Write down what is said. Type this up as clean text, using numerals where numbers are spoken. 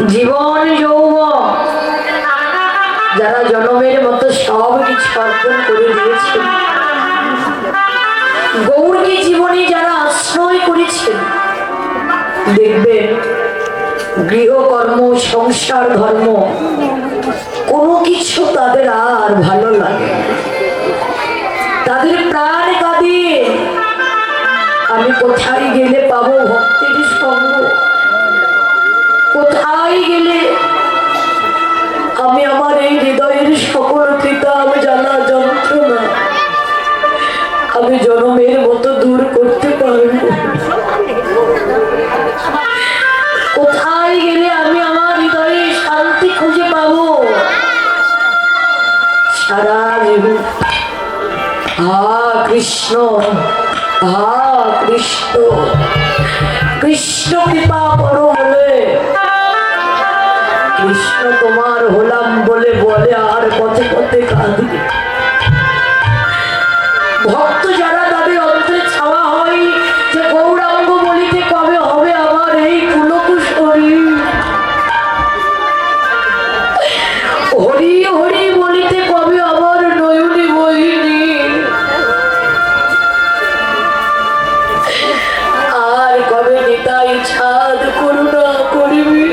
জীবন যৌবন যারা জনমের মতো সব কিছু অর্পণ করে দিয়েছেন, গৌরকে জীবনে যারা আশ্রয় করেছেন, দেখবেন গৃহকর্ম সংসার ধর্ম কোনো কিছু তাদের আর ভালো লাগে, তাদের প্রাণ কাঁদে আমি কোথায় গেলে পাবো ভক্তের সঙ্গ, কোথায় গেলে আমি আমার এই হৃদয়ের সকল কিতাব জানা যন্ত্রণা আমি জনমের মতো দূর করতে পারবো, কোথায় গেলে আমি আমার হৃদয়ে শান্তি খুঁজে পাবো। সারা জীবন হা কৃষ্ণ হা কৃষ্ণ কৃষ্ণ কৃপা করো বলে, কৃষ্ণ তোমার হলাম বলে বলে আর পথে পথে কাঁদি। ভক্ত যারা তাদের অন্তরে ছাওয়া হয় যে গৌরাঙ্গ বলিতে কবে হবে আমার এই পুলকুশরী, হরি হরি বলিতে কবে আমার নয়নী বহিনী, আর কবে নিতাই ছাদ করুণা করিবি।